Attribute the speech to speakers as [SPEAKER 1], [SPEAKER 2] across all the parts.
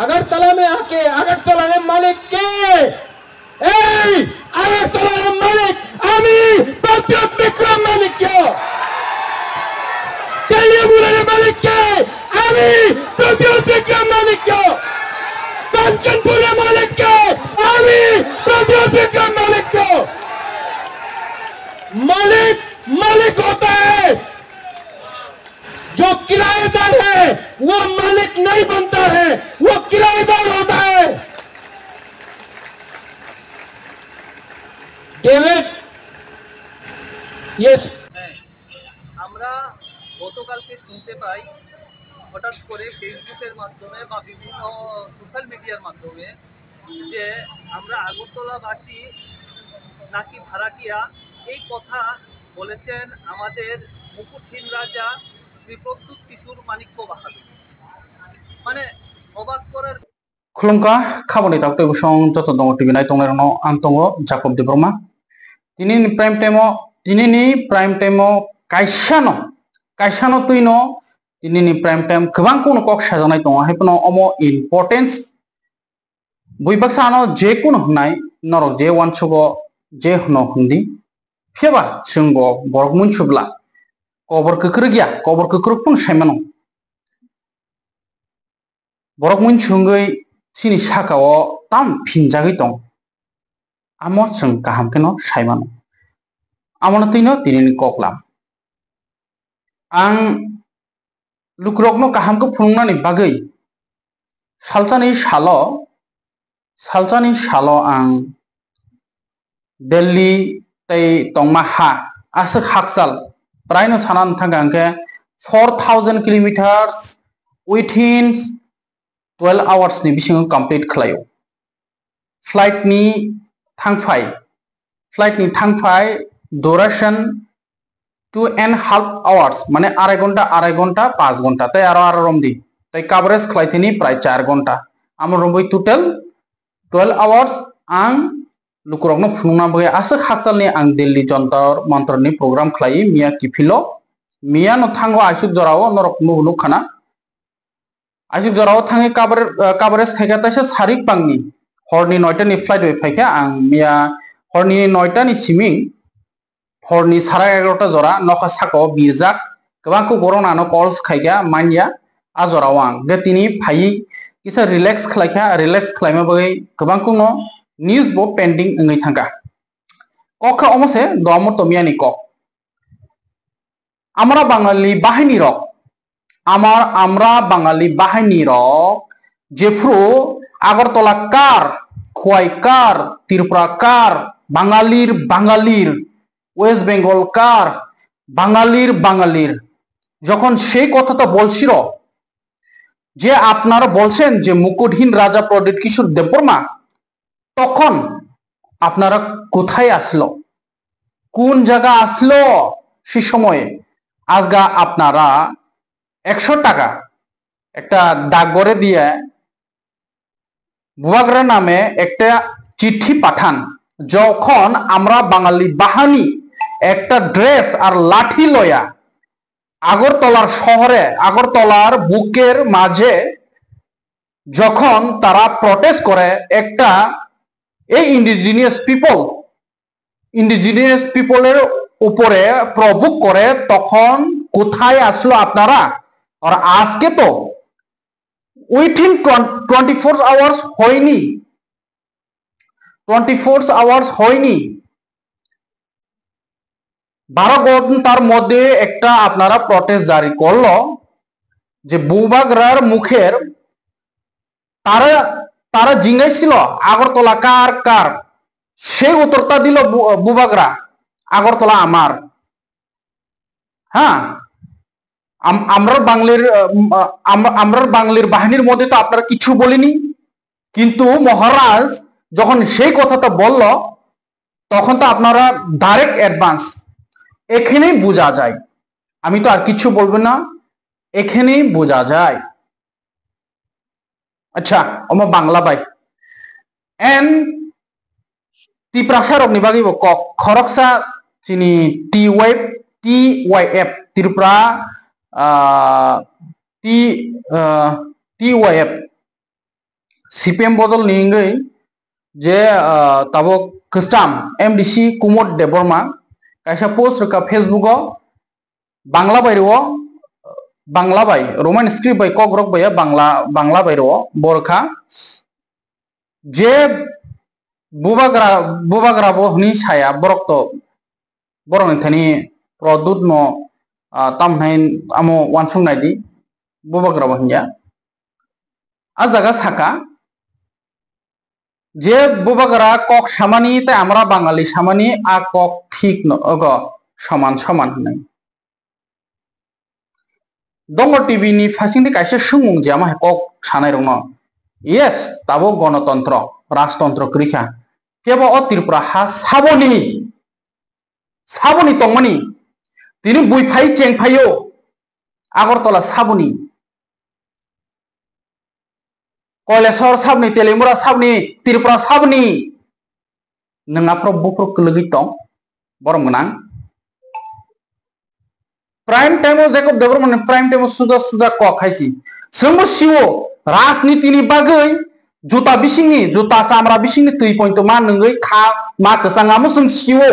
[SPEAKER 1] আগরতলা में आके আগরতলা में मालिक के আগরতলা मालिक আমি প্রদ্যোৎ বিক্রম মালিক কে টেলিবুলের মালিক কে আমি প্রদ্যোৎ বিক্রম মালিক কে कांचनपुर मालिक के आमी प्रद्योत विक्रम मालिक को मालिक मालिक होता है जो किराएदार है वो मालिक नहीं बनता है वो किराएदार होता है डेविड यस
[SPEAKER 2] আমরা গতকালকে শুনতে পাই হঠাৎ করে ফেসবুকের মাধ্যমে বা বিভিন্ন সোশ্যাল মিডিয়ার মাধ্যমে যে আমরা আগরতলাবাসী নাকি ভাড়াটিয়া এই কথা বলেছেন আমাদের মুকুটহীন রাজা শ্রী প্রদ্যোৎ কিশোর মাণিক্য বাহাদুর মানে অবাক করার
[SPEAKER 3] खुलुमका खाबोनि दाउटे बुसं जत दङ टिभि नाय तंनायनो आं दङ जाकब देब्रमा दिनैनि प्राइम टाइमआव कायसानो तुइनो दिनैनि प्राइम टाइम गोबां कोनो कक साजानाय दङ हायपनो अमो इम्पोर्टेन्स बयबा सानो जे कोनो होनाय नरक जे वानसुबो जे होनो हुंदी फेबा जोंबो बरक मुनसुब्ला कबर कोक्रो गैया कबर कोक्रो फुं सायमानो बरक मुनसुंगै सिनि साकाव ताम फिनजागै दं आमो जों गाहामकेनो सायमानो आमोनो तैनो दिनैनि ककला आं लुक्रकनो गाहामखौ फुंनानै बागै सालचानि साल आं दिल्ली तै तंमा हा आसो हाकसाल प्रायनो सानान थांगांके 4000 किलोमीटर्स विथिन 12 hours नि बिसिङाव कमप्लीट खालायो फ्लाइट नि थांफाय दुरेशन 2.5 hours माने 2.5 घंटा 5 घंटा तै आरो रमदि तै कवरेज खलायथिनि प्राय 4 घंटा आमर रमबै टोटल 12 hours आं लुक्रकनो फुंना बगे आसो हाकसालनि आं दिल्ली जंतर मंत्रनि प्रोग्राम खलायो मिया किफिलो मिया नो थांगो आइसुक जराव नरक नुनु खाना आइसुक जराव थाङै कवरेज खायगा तैसे सारिक पांनि हरनि 9टा नि फ्लाइट वे फायखा आं मिया हरनि 9टा नि सिमिं हरनि 11:30 जरा नखा साको बिरजाक गोबांखौ गरनानो कॉल्स खायगा मानिया आजराव आं गतिनि फायि किसा रिलैक्स खालायमा बगै गोबांखौ न न्यूज बो पेंडिंग ngै थांगा कखा अमसे दमर तमियानि कक আমরা বাঙালি বাহিনী রক যেফ্রু আগরতলা কার খোয়াই কার ত্রিপুরা কার বাঙালির ওয়েস্ট বেঙ্গল কার বাঙালির যখন সেই কথাটা বলছিল যে আপনারা বলছেন যে মুকুটহীন রাজা প্রদ্যোৎ কিশোর দেববর্মা তখন আপনারা কোথায় আসলো কোন জায়গা আসলো সেই সময়ে আজগা আপনারা 100 টাকা একটা ডাকঘরে দিয়ে বুবাগ্রা নামে একটা চিঠি পাঠান যখন আমরা বাঙালি বাহিনী একটা ড্রেস আর লাঠি লয়া আগরতলার শহরে আগরতলার বুকের মাঝে যখন তারা প্রটেস্ট করে একটা এই ইন্ডিজিনিয়াস পিপলের উপরে প্রভোগ করে তখন কোথায় আসলো আপনারা और आज के तो विथिन 24 आवर्स হয়নি 24 आवर्स হয়নি 12 ঘন্টার মধ্যে একটা আপনারা প্রটেস্ট জারি করলো যে বুবাগ্রার মুখের তারা জিজ্ঞাসিল আগরতলা কার সেই উত্তরটা দিল বুবাগ্রা আগরতলা আমার হ্যাঁ আমরা বাঙালির বাহিনীর মধ্যে তো আপনারা কিছু বলিনি কিন্তু মহারাজ যখন সেই কথাটা বলল তখন তো আপনারা ডাইরেক্ট অ্যাডভান্স এখানেই বোঝা যায় আমি তো আর কিছু বলবো না এখানেই বোঝা যায় আচ্ছা ওমা বাংলা বাই এন ত্রিপ্রাসারক নিবাগিব খরকসা চিনি TYF ত্রিপুরা TYF CPM बदल निंगै जे तबो खस्टाम MDC कुमोद देबरमा कायसा पोस्ट रखा फेसबुक बांग्ला बायरो Bangla by Roman script by Kokborok bye Bangla बायरो बरखा जे बुबाग्रा बहनी साया बरक तो बरक थनी प्रदुत न तामहाइन आमो वानसुं नायदी बुबाग्रा बहनिया आ जागा साका जे बुबाग्रा कक सामानी ते आमरा बांगाली सामानी आ कक ठीक न अग समान समान होनाय दंग टीवी नि फासिंदि कायसे सुमुं जे आमा कक सानाय रंग यस ताबो गणतंत्र राजतंत्र क्रिखा केबो अ त्रिपुरा हा साबोनी तंगमani तिनि बुइफाइ चेंफायो आगरतला साबोनी कलेश्वर साबनी तेलेमुरा साबनी त्रिपुरा साबनी नोंना प्रभुफोर कलगै दं बरम गोनां prime time Jacob Debbarma prime time सुजा क खायसी जोंबो सिवो राजनीतिनि बागै जुता बिसिंनि जुता सामरा बिसिंनि 3 पॉइंट मा नोंगै खा मा कसाङामो जों सिवो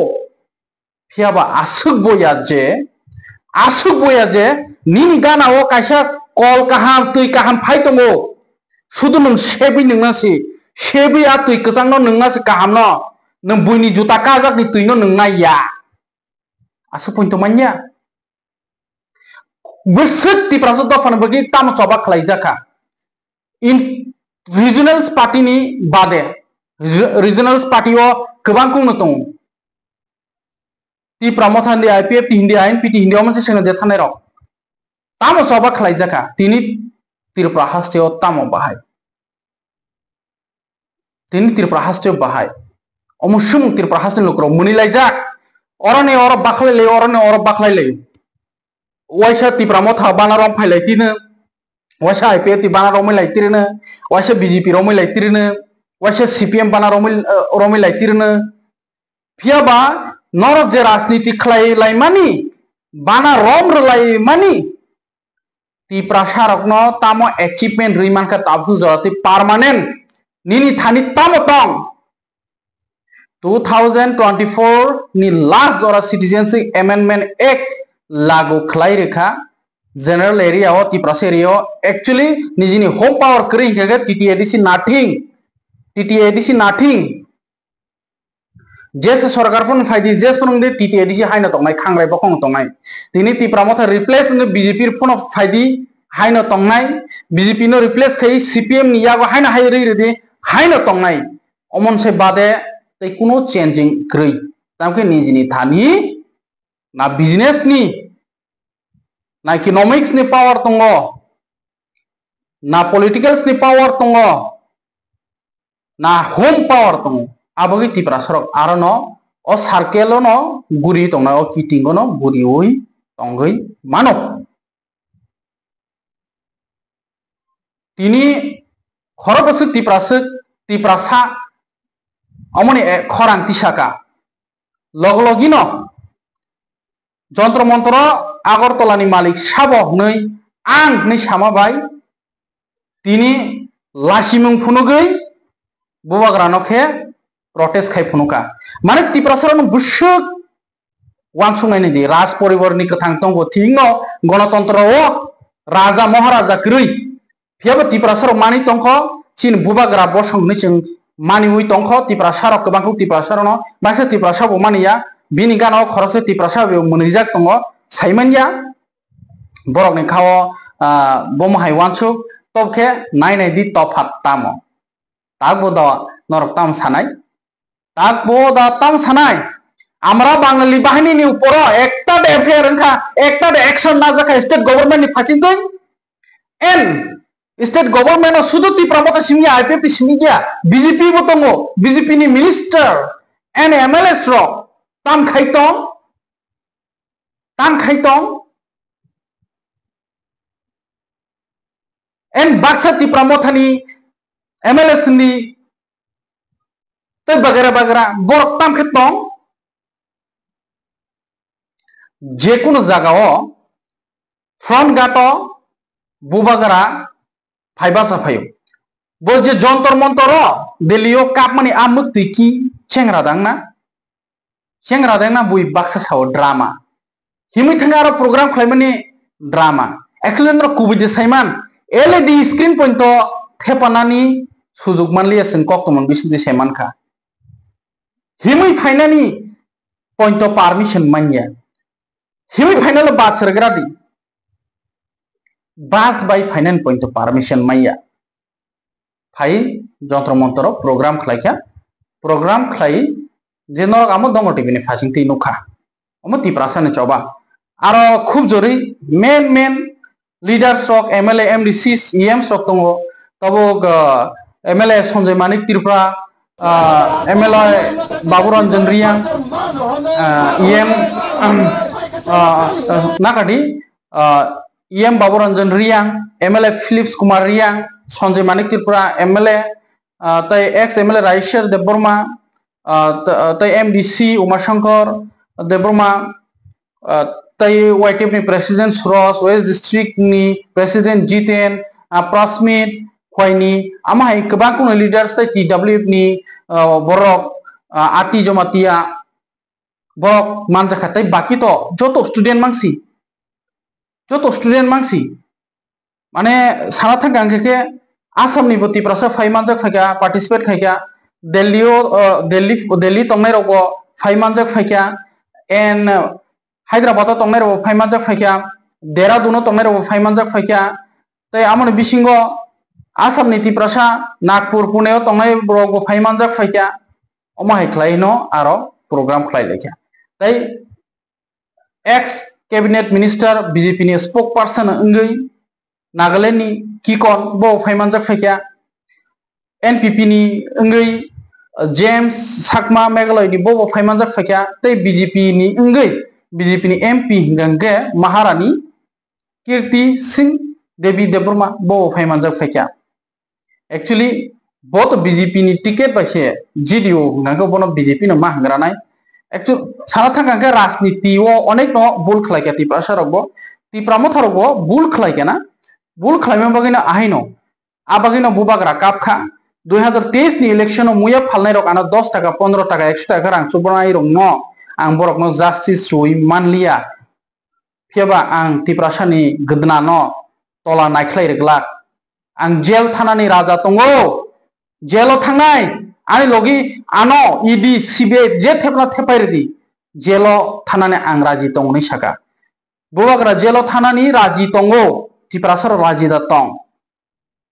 [SPEAKER 3] फियाबा आसुक बोया जे निनि गानाव कायसा कल काहाम तुई काहाम फाइ दंगो सुदु नों सेबि नोंनासि सेबि आ तुई कसांग न नोंनासि काहाम न नों बुइनि जुता काजाक नि तुई न नोंना या आसु पॉइंट मान्या बिसक तिप्रासो दफान बगि ताम चबा खलाई जाखा इन रिजनल्स पार्टी नि बादे रिजनल्स पार्टी ओ गोबां कुंनो दं तिप्रा मथान्दी IPF हिंदी आइन पिटी हिंदी मोनसे सेंग जे थानाय र ताम चबा खलाई जाखा तिनि त्रिपुरा हास्टेव ताम बाहाय तिनि त्रिपुरा हास्टेव बाहाय अमुसुम त्रिपुरा हास्टेव लक्रो मुनिलायजाक अरने अर बाखलायले अरने अर बाखलायले वाइसा त्रिपुरा मथा बानारम फायलायतिनो वाइसा IPF ति बानारम लायतिरनो वाइसा BJP रम लायतिरनो वाइसा CPM बानारम रम लायतिरनो फियाबा नरक जे राजनीति खलायलायमानि बानारम रलायमानि त्रिपुरा सारकनो तामो अचिभमेंट रिमानखा ताबु जराति परमानेंट निनि थानि तामो तंग 2024 नि लास्ट जरा सिटीजनशिप अमेंडमेंट एक्ट लागू खलाई रेखा जनरल एरिया ओ त्रिपुरा एरिया एक्चुअली निजिनि होम पावर करिं के TTADC नाथिं जेस सरकार फोन फाइदि जेस फोन दे TTADC हाइनो तंनाय खांराय बखं तंनाय दिनि त्रिपुरा मथा रिप्लेस ने BJP फोन फाइदि हाइनो तंनाय BJP नो रिप्लेस खै CPM नि यागो हाइनो हाइ रै रे हाइनो तंनाय अमन से बादे तै कुनो चेंजिंग ग्रै तामके निजिनि थानि ना बिजनेस नि ना इकोनॉमिक्स नि पावर तंगो ना पॉलिटिकल्स नि पावर तंगो ना होम पावर तंगो आबोगि त्रिपुरा सरक आरो न अ सार्केल न गुरि तंना अ किटिंग न गुरि ओइ तंगै मानो तिनि खरबस त्रिपुरासा अमनि खरां तिसाका लगलगि न जंत्र मंत्र आगरतलानि मालिक साबो नै आं नै सामाबाय तिनि लासिमुं फुनुगै बुबाग्रा नखे प्रोटेस्ट खाय फुनुका माने त्रिपुरा सरन बुसुक वानसुंनायनि दि राज परिवारनि कथां तंगो थिंग गणतंत्र ओ राजा महाराजा कै फियाबो त्रिपुरा सर मानि तंख चिन बुबाग्रा बसंनि जों मानि उइ तंख त्रिपुरा सरक गोबांखौ त्रिपुरा सरन बासे त्रिपुरा साबो मानिया बिनि गानाव खरकसे त्रिपुरा साबो मोनैजाक दङ साइमानिया बरकनि खाव बमहाय वानसु तबखे नायनाय दि तफात तामो तागबो दा नरक ताम सानाय तागबो दा ताम सानाय আমরা বাঙালি বাহিনী উপর একটা এফআইআর রংখা একটা অ্যাকশন না জাকা স্টেট গভর্নমেন্ট নি ফাচিনদই এন स्टेट गवर्नमेंट सुदु त्रिपुरा मथा सिंगिया IPF सिंगिया BJP बो दंगो BJP नि मिनिस्टर एन MLS रो ताम खाइतों एन बाक्सा त्रिपुरा मथानि MLS नि ते बगैरा बरक ताम खेतों जेकुनो जागाओ फ्रंट गाटो बुबागरा फाइबा साफायो bo je jontor montoro delio kap mani amuk tiki chengra dang na bui baksa sao drama himi thangaro program khlaimani drama actually no kubide saiman LED screen point to thepanani sujug manli asen kok tomon bisindi saiman kha himi phainani point to permission manya himi final baat sergradi bas by finance point to permission maya phai jontro montoro program khlai je norok amo dongo tv ni fasing ti nukha omo ti prasane choba aro khub jori main leaders of MLA MDCs EM sok tongo tabo MLA Sanjay Manik Tripura MLA Babu Ranjan Riang EM nakati EM Babu Ranjan Riang MLA Philips Kumar Riang Sanjay Manik Tripura MLA tai ex MLA Raishar Deborma tai MDC Umar Shankar Deborma tai YTF ni President Suros West District ni President Jiten Prasmit Khwaini amahai kebang kuno leaders tai TWF ni borok ati jomatia borok manjakha tai baki to joto student mangsi mane sanatha gangke Assam ni boti prasa phai manjak phakya participate khaikya Delhi tongnai rogo phai manjak phakya and Hyderabad tongnai rogo phai manjak phakya Dehradun tongnai rogo phai manjak phakya tai amoni bisingo Assam ni tiprasa Nagpur Pune tongnai rogo phai manjak phakya omahai khlai no aro program khlai lekya tai ex cabinet minister BJP ni spokesperson ngai Nagaland ni Kikon bo phai manjak phakya NPP ni ngai James Sakma Meghalaya ni bo phai manjak phakya tai BJP ni MP gangge Maharani Kirti Singh Devi Deborma bo phai manjak phakya actually both BJP ni ticket baise GDO nganggo bono BJP no ma hangranai actually sanatha gangge rajniti o onek no bul khlaikya tiprasa rogbo tipramo tharogbo bul khlaikya na bul khlaima bagina ahaino abagino bubagra kapkha 2023 ni election muya phalnai rok ana 10 taka 15 taka 100 taka rang subranai rok no ang borok no justice rui manlia pheba ang tiprasa ni gdna no tola naikhlai reglak ang jail thana ni raja tongo jailo thangnai ani logi ano ED CBI je thepna thepai redi jailo thana ni ang raji tongni saka bubagra jailo thana ni raji tongo tiprasar raji da tong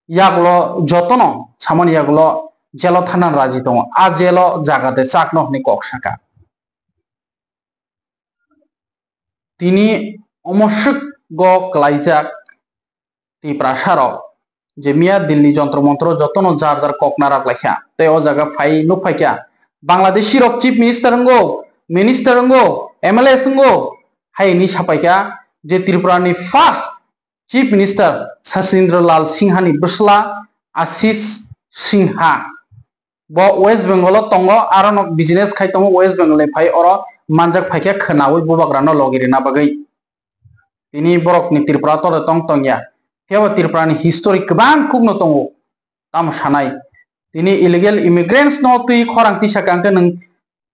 [SPEAKER 3] yaglo jotono samon yaglo jelo thanan raji tongo a jelo jagate chakno ni kok saka tini omoshuk go klaijak tiprasaro je miya Delhi jontro montro jotono jar koknara klaikha te o jaga phai no phaikya Bangladeshi rok chief minister ngo MLA ngo hai ni sapaikya je Tripura ni first Chief Minister Sasindra Lal Sinha ni Busla Ashish Sinha bo West Bengal tongo aron business khai tongo West Bengal ni phai oro manjak phaikya khnawi bubagrano logiri na bagai tini borok ni Tripura to tongya pheba Tripura ni history kbang khugno tongo tam sanai tini illegal immigrants no tui khorang ti sakangke nang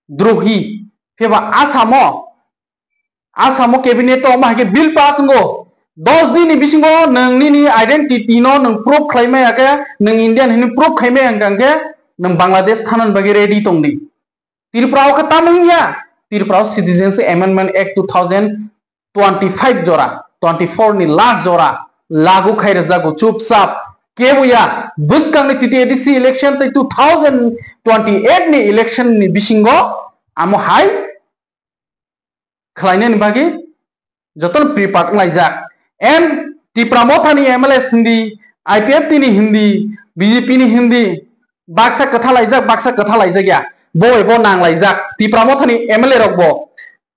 [SPEAKER 3] drohi pheba Asamo cabinet to mahke bill pass ngo 10 दिन बिसिंगो नोंनि identity no नों proof खालामनो याके नों Indian हिनि proof खालामनो यांगांके नों बांग्लादेश थानन बागे ready तंगदि त्रिपुराव खता नंगिया त्रिपुराव सिटीजनशिप अमेंडमेंट एक्ट 2025 जोरा 24 नि लास्ट जोरा लागू खाइरे जागो चुपचाप केबुया बुसकांनि टीटीएडीसी इलेक्शन 2028 नि इलेक्शन नि बिसिंगो आमो हाय खलायनो बागे जतन प्रिपार्ट लाइजाक and Tripura mothani MLA Hindi IPF ni Hindi BJP ni Hindi baksa katha laijak ya bo nang laijak Tripura mothani MLA rokbo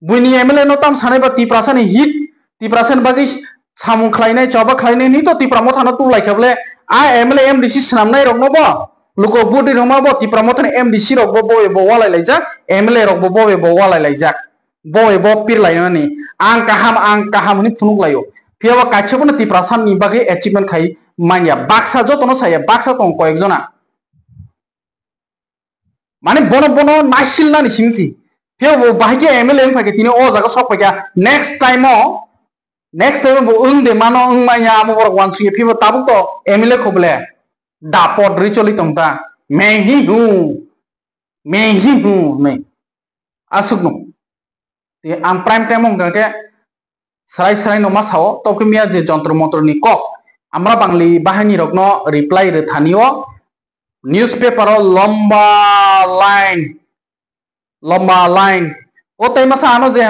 [SPEAKER 3] buini MLA no tam sanai ba Tripura sani hit Tripura san bagi samung khlainai choba khlainai ni to Tripura mothana tu laikhable a MLA MDC snamnai rokno bo luko budi roma bo Tripura mothani MDC rokbo bo walai laijak MLA rokbo bo walai laijak bo pir lainani ang kaham ni phunuk layo Piawa kacha pun Tripura san ni bagai achievement khai मानिया बाक्सा जतनो साया बाक्सा दं कयेकजना माने बनो बनो नासिलनानै सिंसि few बाहायके MLA फाके तिनि ओ जागा सब फाके next time बो उंदे मानो उं माया आमो बर वानसि फेव ताबु तो एमएलए खोबले दापट रिचलि तंता मैं ही हूं नै आसुक नो ते आं प्राइम टाइम गंगे सराय सराय नमा साओ तोके मिया जे जंत्र मंत्र नि कक আমরা বাঙালি বাহিনী রকন রিপ্লাই রেথানিও নিউজপেপার লম্বা লাইন ও তাই মাসা আনো যে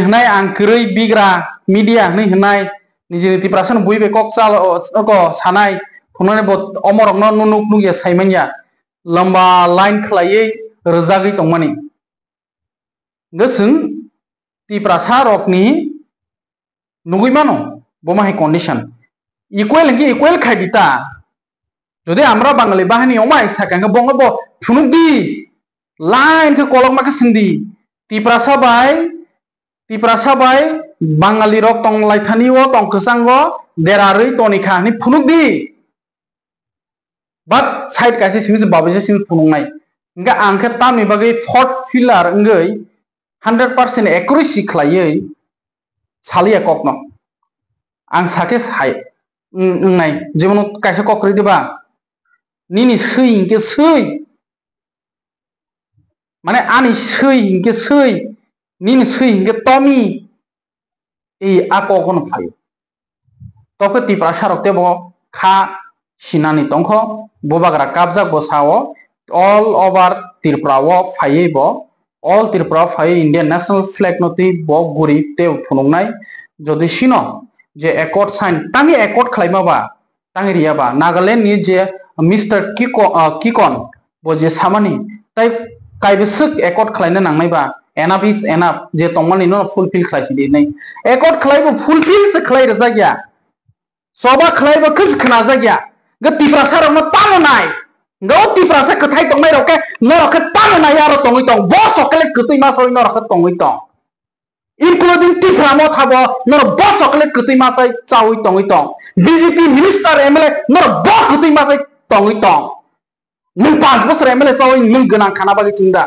[SPEAKER 3] হনাই আং কरै বিগ্রা মিডিয়া হনাই নিজে নীতিপ্রাसन বুইবে কক চাল ক সানাই ফোননে অমর রকন নুনুক নুগে সাইমানিয়া লম্বা লাইন খলাयै রজাগै তंमानि गोसों तिप्रासा रकनि नुगुई मानो बोमाहे कंडीशन इक्वल खाइदिता যদি আমরা বাঙালি বাহিনী অমাই সাকাঙ্গে বঙ্গ ফুনুদি লাইন কে কলক মাকে সিন্দি তিপ্রাসা বাই বাঙালি রক টং লাইথানিও টং খসাঙ্গ দেরারই টনিখা नि ফুনুদি বাট সাইড কাছে সিমিস বাবजे सिन फुनुंनाय इंगा आंखे तामि बागै फोर्थ पिलार इंगै 100% एक्युरेसी खलायै सालिया ककनो आं साके साय नाय जीवन कायसे ककरि दिबा निनि सै इंके सै माने आनि सै इंके सै निनि सै इंके टमी ए आकगन फायो तके तिप्रासा रक्ते बो खा सिनानि तंखो बोबाग्रा काबजाक बसाओ ऑल ओवर त्रिपुराओ फायै बो ऑल त्रिपुरा फायै इंडियन नेशनल फ्लैग नति बो गुरि ते फुनुंनाय जदि सिनो जे एकॉर्ड साइन तांगे एकॉर्ड खलाइमाबा तांगे रियाबा नागालैंड नि जे मिस्टर किकन बो जे सामानि ताइ काइबेसक एकॉर्ड खलाइनो नांनायबा एनाफ इज एनाफ जे तंमानि नो फुलफिल खलाइसि दि नै एकॉर्ड खलाइबो फुलफिल से खलाइ रजागिया सबा खलाइबो खस खना जागिया ग तिप्रासा रनो तामनाय गौ तिप्रासा कथाय तंनाय रके न रके तामनाय आरो तंगै तंग बस सकले कतै मा सय न रके तंगै तंग including tipramo thabo nor bo chocolate kutai masai chawi tongoi tong BJP minister MLA nor bo kutai masai tongoi tong nung 5 bosor MLA chawi nung gana khana bagi chingda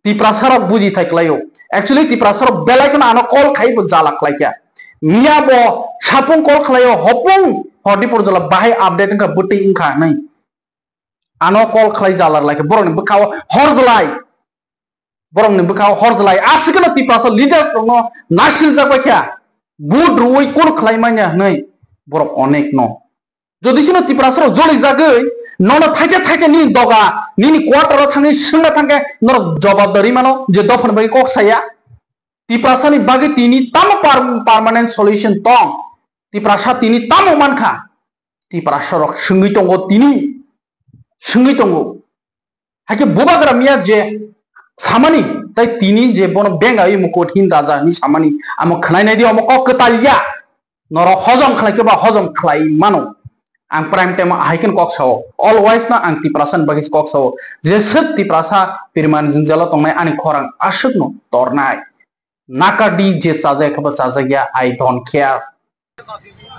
[SPEAKER 3] tiprasara buji thaiklayo actually tiprasara belai kana ano call khai bo jala khlaikya miya bo sapung call khlayo hopung hodi porjala bahai update ka buti ingkha nai ano call khlai jala like boroni bkhaw horjalai borong ni bkhaw horjalai asikana tiprasa leaders rong nasil jakwaikya bud ruoi kur khlaimanya nei borok onek no jodi sino tiprasa joli jagoi nono thaija ni doga ni quarter thangai singna thangke nor jawabdari mano je dofan bai kok saya tiprasa ni bagi tini tam permanent solution tong tiprasa tini tam mankha tiprasa rok singui tongo tini singui tongo hake bobagra miya je सामानी ताई तीनी जे बन बेंग आई मुकोठिन राजा नि सामानी आम खनाय नाय दियो मको कतालिया नर हजम खलाइकेबा हजम खलाइ मानो आं प्राइम टाइम हाइकेन कक्साव अलवेज ना आं तिप्रासन बागिस कक्साव जे सत तिप्रासा पिरमान जिंजाला तंनाय आनि खरां आसुक न तरनाय नाकाडी जे साजाय खबा साजाया आई डोंट केयार
[SPEAKER 2] বিভিন্ন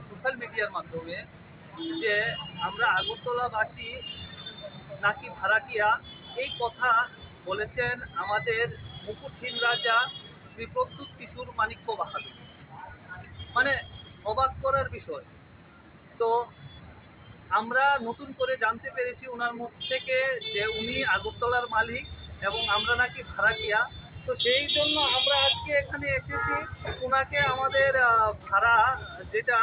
[SPEAKER 2] সোশ্যাল মিডিয়ার মাধ্যমে যে আমরা আগরতলাবাসী নাকি ভাড়াটিয়া এই কথা বলেছেন আমাদের মুকুটহীন রাজা শ্রী প্রদ্যুৎ কিশোর মাণিক্য বাহাদুর মানে অবাক করার বিষয় তো আমরা নতুন করে জানতে পেরেছি ওনার মুখ থেকে যে উনি আগরতলার মালিক এবং আমরা নাকি ভাড়াটিয়া তো সেই জন্য আমরা আজকে এখানে এসেছি ওনাকে আমাদের ভাড়া যেটা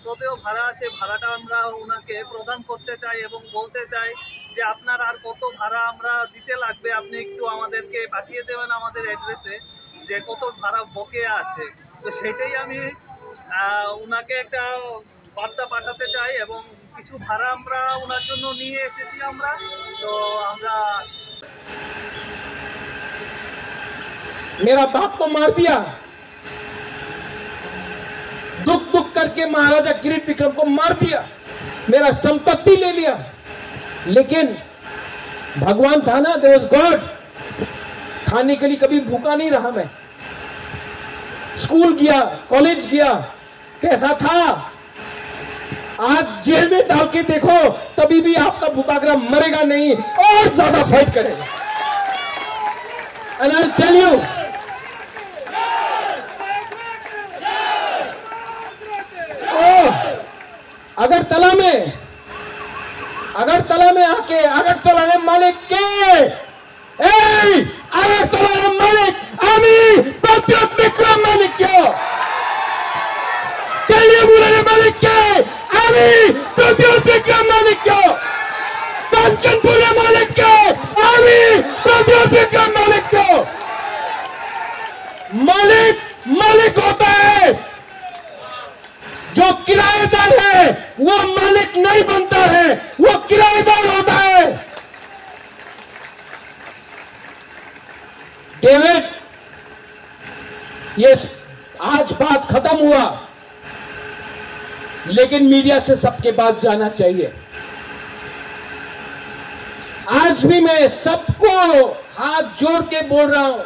[SPEAKER 2] প্রদেয় ভাড়া আছে ভাড়াটা আমরা ওনাকে প্রদান করতে চাই এবং বলতে চাই যে আপনার আর কত ভাড়া আমরা দিতে লাগবে আপনি একটু আমাদেরকে পাঠিয়ে দেবেন আমাদের অ্যাড্রেসে যে কত ভাড়া বকেয়া আছে তো সেটাই আমি ওনাকে একটা বার্তা পাঠাতে চাই এবং কিছু ভাড়া আমরা ওনার জন্য নিয়ে এসেছি আমরা তো আমরা
[SPEAKER 1] मेरा बाप को मार दिया दुख दुख करके महाराजा किरीट विक्रम को मार दिया मेरा संपत्ति ले लिया लेकिन भगवान था ना देयर वाज गॉड खाने के लिए कभी भूखा नहीं रहा मैं स्कूल गया, कॉलेज गया, कैसा था? आज जेल में डाल के देखो, तभी भी आपका भूपाग्रा मरेगा नहीं, और ज्यादा फाइट करेगा। And I tell you, Agartala में आके अगरतला मालिक के अगरतला मालिक আমি প্রদ্যোৎ বিক্রম মালিক টেলিবুলের মালিককে আমি প্রদ্যোৎ বিক্রম মালিক কাঞ্চনপুরের মালিককে আমি প্রদ্যোৎ বিক্রम मालिक मालिक मालिक होता है, जो किराएदार है वो मालिक नहीं बनता है, वो किराएदार होता है। डेविड, ये आज बात खत्म हुआ, लेकिन मीडिया से सबके पास जाना चाहिए। आज भी मैं सबको हाथ जोड़ के बोल रहा हूं,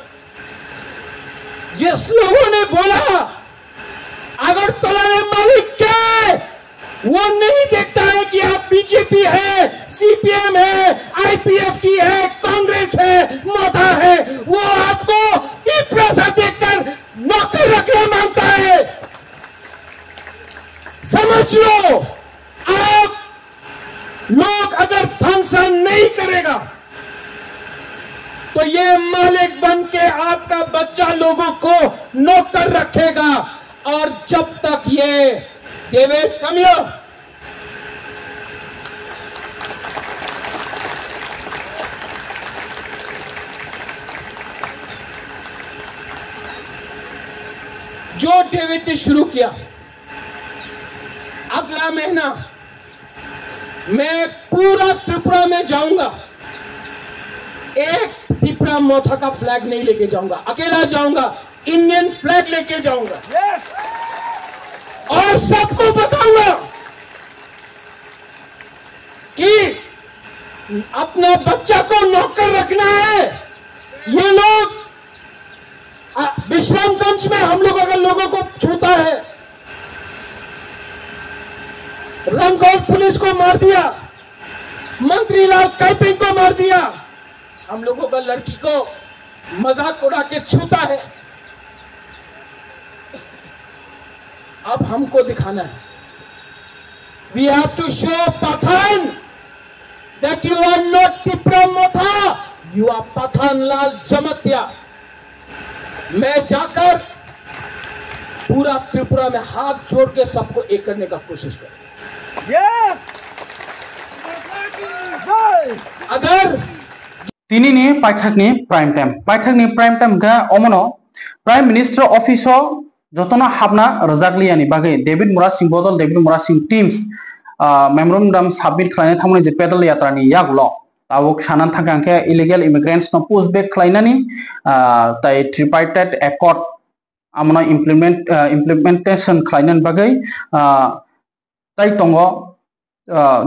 [SPEAKER 1] जिस लोगों ने बोला अगरतला में मालिक क्या, वो नहीं देखता है कि आप बीजेपी है, सीपीएम है, आईपीएफटी है, कांग्रेस है, मोटा है, वो आपको इप्रासा देखकर नौकर रखना मांगता है। समझ लो, आप लोग अगर ध्वंसन नहीं करेगा तो ये मालिक बन के आपका बच्चा लोगों को नौकर रखेगा, और जब तक ये डेविड कमियो जो डेविड ने शुरू किया, अगला महीना मैं पूरा त्रिपुरा में जाऊंगा, एक त्रिपुरा मोथा का फ्लैग नहीं लेके जाऊंगा, अकेला जाऊंगा, इंडियन फ्लैग लेके जाऊंगा। और सबको बताऊंगा कि अपना बच्चा को नौकर रखना है। ये लोग विश्रामगंज में हम लोग अगर लोगों को छूता है, रंगौल पुलिस को मार दिया, मंत्री लाल कैपिंग को मार दिया, हम लोगों का लड़की को मजाक उड़ा के छूता है। अब हमको दिखाना है, we have to show Pathan that you are not Tripura Motha, you are Pathan Lal Jamatia। मैं जाकर पूरा त्रिपुरा में हाथ जोड़ के सबको एक करने का कोशिश करूं। अगर
[SPEAKER 3] তিনি নি পাইথাকনি প্রাইম টাইম गा अमनो प्राइम मिनिस्टर ऑफिसो जतनो हाबना रजाकलियानि बागै डेविड मुरा सिंह बदल David Mura Singh teams memorandum submit खालायनाय थामनि जे पेडल यात्रानि यागलो तावक सानान थांगांखे इलिगेल इमिग्रेंट्स नो पुश बैक खालायनानि ताइ ट्रिपार्टाइट एकॉर्ड आमनो इम्प्लीमेंटेशन खालायनानि बागै ताइ तंगो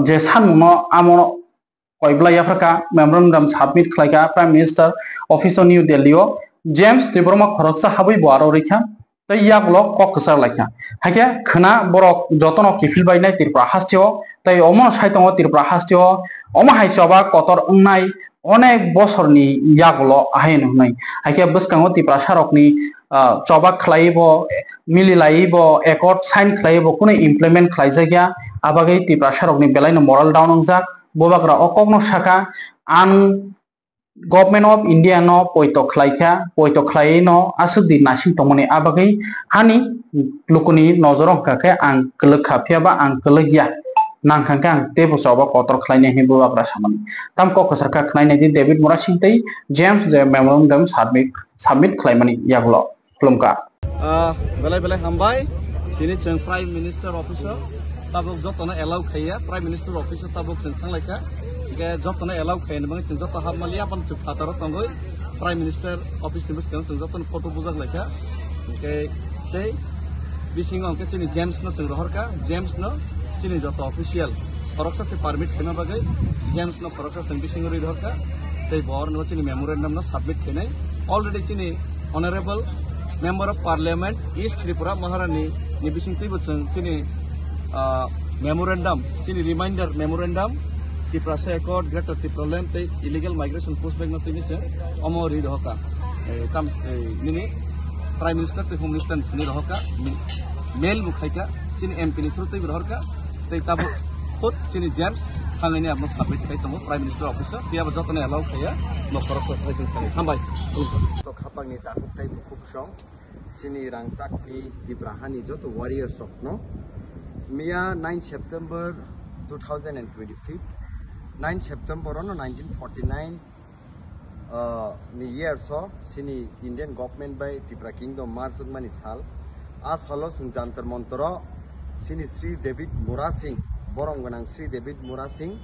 [SPEAKER 3] जे सानमुनो आमनो कोइब्ला याफ्राका मेमोरेंडम सबमिट खालायगा prime minister office New Delhi जेम्स त्रिपुरमा खरकसा हाबै बारो रैखा तै यागलो ककसार लायखा हाके खना बरक जतन किफिल बायनाय त्रिपुरा हास्थियो तै अमन साइतंग त्रिपुरा हास्थियो अमा हाइसबा कतर उन्नाय अनेक बसरनि यागलो आहायन हुनाय हाके बसकांग त्रिपुरा सारकनि चबा खलायबो मिलिलायबो एकॉर्ड साइन खलायबो कुनै इमप्लिमेंट खलायजाया आबागै त्रिपुरा सारकनि बेलायनो मरल डाउन जाक बोबाग्रा अकगनो शाखा आन गवर्नमेंट ऑफ इंडिया नो पोइतो खलाय नो आसुदी नासिं तमनि आबागै हानि लुकुनि नजरं काके आं कलखाफियाबा आं कलगिया नांखांके आं ते बसावबा कतर खलायने हे बोबाग्रा सामनि ताम ककसरका खनायने दि डेविड मुरा सिंह तै जेम्स जे मेमोरेंडम सबमिट खलायमानि यागलो खुलुमका
[SPEAKER 2] बेलाय हामबाय दिनै जों प्राइम मिनिस्टर ऑफिसर ताबुक जतनो एलाउ खाया प्राइम मिनिस्टर ऑफिसर ताबुक जों थांलायखा के जतनो एलाउ खायन बंग जों जत हाबमालि आपन जों फातार तंगै प्राइम मिनिस्टर ऑफिस नि बसकां जों जतनो फोटो बुजाक लायखा के ते बिसिंग अंके चिनि जेम्स न जों रहरका जेम्स न चिनि जत ऑफिशियल फरकसा से परमिट खेना बागै जेम्स न फरकसा जों बिसिंग रि रहरका ते बर न चिनि मेमोरेंडम न सबमिट खेनाय ऑलरेडी चिनि honourable
[SPEAKER 4] Member of Parliament East Tripura Maharani ni bising tibu sini memorandum sini reminder memorandum Tripura Accord Greater Tripura Land te illegal migration pushback na tini che omori rohka comes nini Prime Minister te Home Minister ni rohka mail mukhaika sini MP ni through te rohka te tabu khud sini James hangani apna submit khai tamo Prime Minister office biya jotone allow khaya no koroksa sajin khani hambai
[SPEAKER 5] to khapang ni ta khuk tai khuk song sini rangsak ni Tibrahani joto warrior sok no Mia 9 September 2025 9 September no 1949 ni year so sini Indian government by Tripura Kingdom Marsuk mani sal as holo sung jantar montoro sini Sri David Mura Singh borong ganang Sri David Mura Singh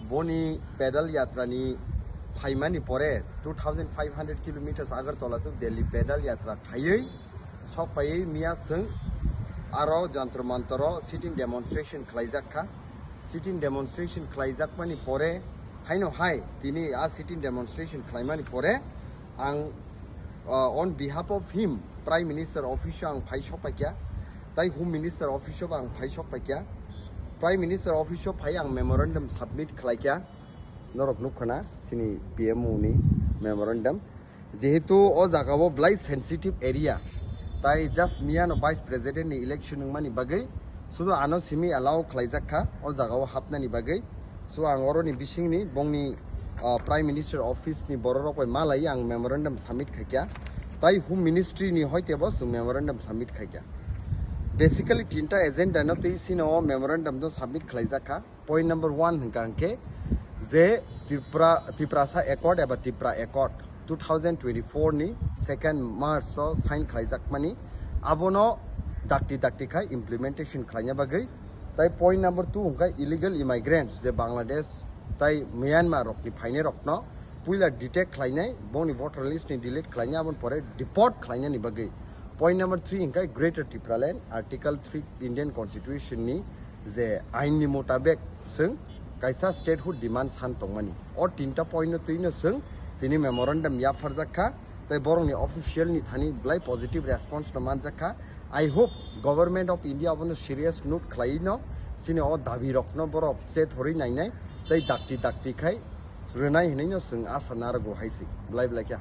[SPEAKER 5] boni pedal yatra ni Paimani pore 2500 kilometers Agartala to Delhi pedal yatra khayei sok pai Mia sung aro jantar montoro sitting demonstration khlaijak sitting demonstration khlaijak mani pore haino hai tini a sitting demonstration khlaimani pore ang on behalf of him Prime Minister office ang phaisok pakya tai Home Minister office ang phaisok pakya Prime Minister office phai ang memorandum submit khlaikya norok nukhana sini PMO ni memorandum jehetu o jagao blai sensitive area tai just miano vice president ni election mani bagai sudo ano simi allow khlaijakha o jagao hapna ni bagai so angoro ni bising ni bongni Prime Minister office ni bororok malai ang memorandum submit khaikya tai Home Ministry ni hoite bo su memorandum submit khaikya basically tinta agenda no tei sino memorandum do submit khlaijakha point number 1 hingkangke je Tripura Accord eba Tripura Accord 2024 ni 2nd March so sign khlaijak mani abono dakti khai implementation khlaina bagai tai point number 2 hingkai illegal immigrants je Bangladesh tai Myanmar rok ni phaine rok no puila detect khlainai boni voter list ni delete khlaina abon pore deport khlaina ni bagai point number 3 hingkai Greater Tripura Land article 3 Indian Constitution ni je ain ni mutabek sung kaisa statehood demand san tongmani or tinta point no tuino sung tini memorandum ya farjakha tai borong ni official ni thani blai positive response no manjakha I hope government of India abono serious note khlaino sini o dabi rokno borok che thori nainai tai dakti khai runai hinai no sung asa nargo haisi blai blai kya